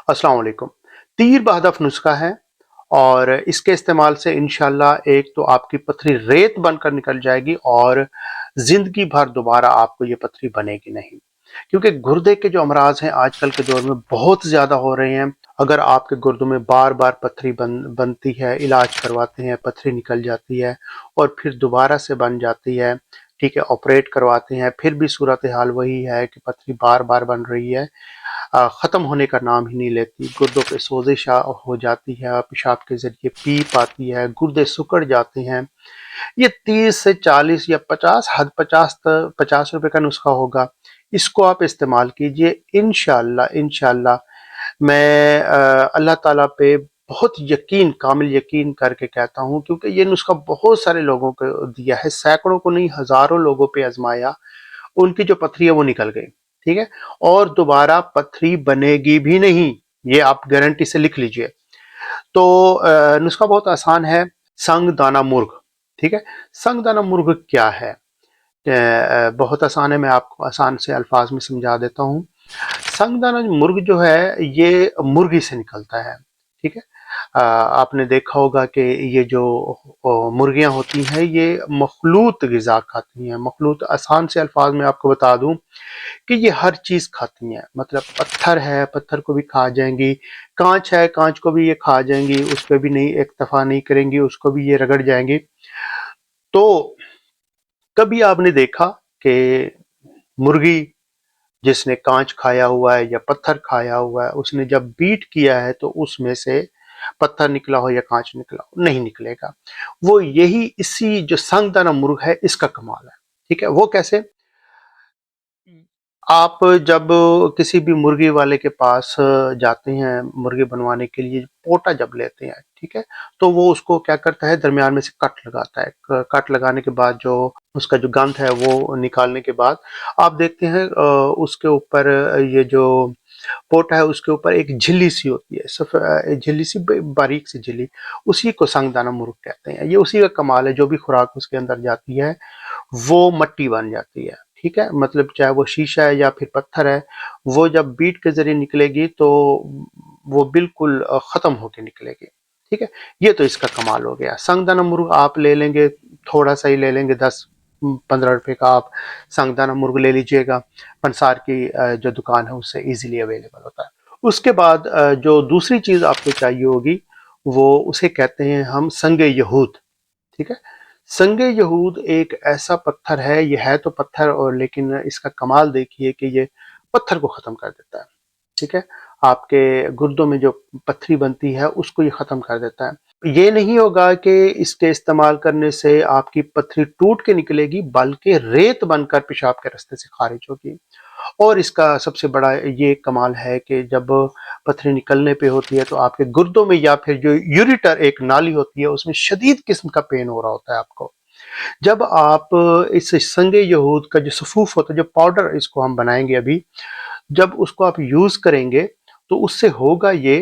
अस्सलाम वालेकुम। तीर बहदफ नुस्खा है और इसके इस्तेमाल से इंशाल्लाह एक तो आपकी पथरी रेत बनकर निकल जाएगी और जिंदगी भर दोबारा आपको ये पथरी बनेगी नहीं। क्योंकि गुर्दे के जो अमराज हैं आजकल के दौर में बहुत ज्यादा हो रहे हैं। अगर आपके गुर्दों में बार बार पथरी बनती है, इलाज करवाते हैं, पथरी निकल जाती है और फिर दोबारा से बन जाती है, ठीक है, ऑपरेट करवाते हैं, फिर भी सूरत हाल वही है कि पथरी बार बार बन रही है, ख़त्म होने का नाम ही नहीं लेती। गुर्दों पे सोजिश हो जाती है, पेशाब के ज़रिए पीप आती है, गुर्दे सिकुड़ जाते हैं। ये 30 से 40 या 50, हद 50 रुपए का नुस्खा होगा। इसको आप इस्तेमाल कीजिए, इंशाअल्लाह इंशाअल्लाह। मैं अल्लाह ताला पे बहुत यकीन, कामिल यकीन करके कहता हूँ, क्योंकि ये नुस्खा बहुत सारे लोगों को दिया है, सैकड़ों को नहीं हज़ारों लोगों पे आजमाया, उनकी जो पथरी है वो निकल गई, ठीक है, और दोबारा पथरी बनेगी भी नहीं, ये आप गारंटी से लिख लीजिए। तो नुस्खा बहुत आसान है। संग दाना मुर्ग, ठीक है। संग दाना मुर्ग क्या है? बहुत आसान है, मैं आपको आसान से अल्फाज में समझा देता हूँ। संग दाना मुर्ग जो है ये मुर्गी से निकलता है, ठीक है। आपने देखा होगा कि ये जो मुर्गियां होती हैं ये मखलूत ग़िज़ा खाती हैं। मखलूत आसान से अल्फाज में आपको बता दूं कि ये हर चीज़ खाती हैं। मतलब पत्थर है, पत्थर को भी खा जाएंगी, कांच है, कांच को भी ये खा जाएंगी, उस पर भी नहीं इक्तफा नहीं करेंगी, उसको भी ये रगड़ जाएंगी। तो कभी आपने देखा कि मुर्गी जिसने कांच खाया हुआ है या पत्थर खाया हुआ है, उसने जब बीट किया है तो उसमें से पत्थर निकला हो या कांच निकला हो? नहीं निकलेगा। वो यही इसी जो संगदाना मुर्ग है इसका कमाल है, ठीक है। वो कैसे? आप जब किसी भी मुर्गी वाले के पास जाते हैं मुर्गी बनवाने के लिए, पोटा जब लेते हैं, ठीक है, तो वो उसको क्या करता है, दरमियान में से कट लगाता है। कट लगाने के बाद जो उसका जो गंध है वो निकालने के बाद आप देखते हैं उसके ऊपर ये जो पोटा है उसके ऊपर एक झिल्ली सी होती है, झिल्ली सी, बारीक सी झिल्ली, उसी को संगदाना मुर्ग कहते हैं। ये उसी का कमाल है, जो भी खुराक उसके अंदर जाती है वो मट्टी बन जाती है, ठीक है। मतलब चाहे वो शीशा है या फिर पत्थर है, वो जब बीट के जरिए निकलेगी तो वो बिल्कुल खत्म होके निकलेगी, ठीक है। ये तो इसका कमाल हो गया। संगदाना मुर्ग आप ले लेंगे, थोड़ा सा ही ले लेंगे, 10-15 रुपए का आप संगदाना मुर्ग ले लीजिएगा। पंसार की जो दुकान है उससे इजीली अवेलेबल होता है। उसके बाद जो दूसरी चीज आपको चाहिए होगी वो उसे कहते हैं हम संगे यहूद, ठीक है। संगे यहूद एक ऐसा पत्थर है, ये है तो पत्थर, और लेकिन इसका कमाल देखिए कि ये पत्थर को खत्म कर देता है, ठीक है। आपके गुर्दों में जो पथरी बनती है उसको ये खत्म कर देता है। ये नहीं होगा कि इसके इस्तेमाल करने से आपकी पथरी टूट के निकलेगी, बल्कि रेत बनकर पेशाब के रास्ते से खारिज होगी। और इसका सबसे बड़ा ये कमाल है कि जब पथरी निकलने पे होती है तो आपके गुर्दों में या फिर जो यूरिटर एक नाली होती है उसमें शदीद किस्म का पेन हो रहा होता है आपको। जब आप इस संगे यहूद का जो सफूफ होता है, जो पाउडर इसको हम बनाएंगे अभी, जब उसको आप यूज करेंगे तो उससे होगा ये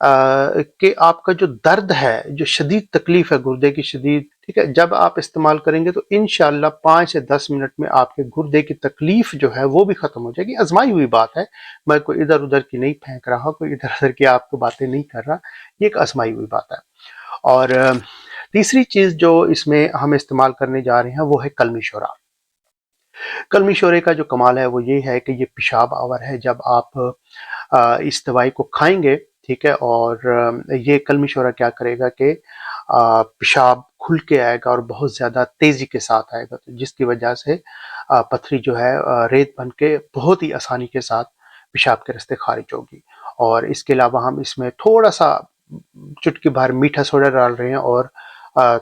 कि आपका जो दर्द है, जो शदीद तकलीफ है गुर्दे की शदीद, ठीक है, जब आप इस्तेमाल करेंगे तो इंशाल्लाह 5 से 10 मिनट में आपके गुर्दे की तकलीफ जो है वो भी खत्म हो जाएगी। आजमाई हुई बात है, मैं कोई इधर उधर की नहीं फेंक रहा, कोई इधर उधर की आपको बातें नहीं कर रहा, ये एक आजमाई हुई बात है। और तीसरी चीज जो इसमें हम इस्तेमाल करने जा रहे हैं वो है कलमी शोरा। कलमी शोरे का जो कमाल है वो ये है कि ये पेशाब आवर है। जब आप इस दवाई को खाएंगे, ठीक है, और ये कलमी शोरा क्या करेगा कि पेशाब खुल के आएगा और बहुत ज़्यादा तेज़ी के साथ आएगा, तो जिसकी वजह से पथरी जो है रेत बन के बहुत ही आसानी के साथ पेशाब के रास्ते खारिज होगी। और इसके अलावा हम इसमें थोड़ा सा चुटकी भर मीठा सोडा डाल रहे हैं और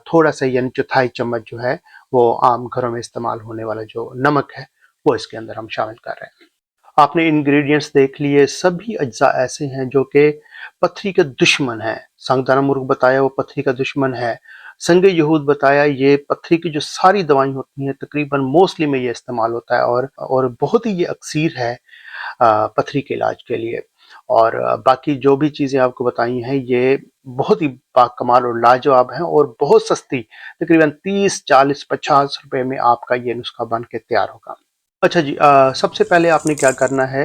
थोड़ा सा यानी चौथाई चम्मच जो है वो आम घरों में इस्तेमाल होने वाला जो नमक है वो इसके अंदर हम शामिल कर रहे हैं। आपने इंग्रेडिएंट्स देख लिए, सभी अज्जा ऐसे हैं जो कि पथरी के दुश्मन हैं। संगदाना मुर्ग बताया वो पथरी का दुश्मन है। संगे यहूद बताया ये पथरी की जो सारी दवाई होती हैं तकरीबन मोस्टली में ये इस्तेमाल होता है, और बहुत ही ये अक्सीर है पथरी के इलाज के लिए। और बाकी जो भी चीज़ें आपको बताई हैं ये बहुत ही बाकमाल और लाजवाब हैं और बहुत सस्ती, तकरीबन 30, 40, 50 रुपए में आपका ये नुस्खा बन के तैयार होगा। अच्छा जी, सबसे पहले आपने क्या करना है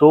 2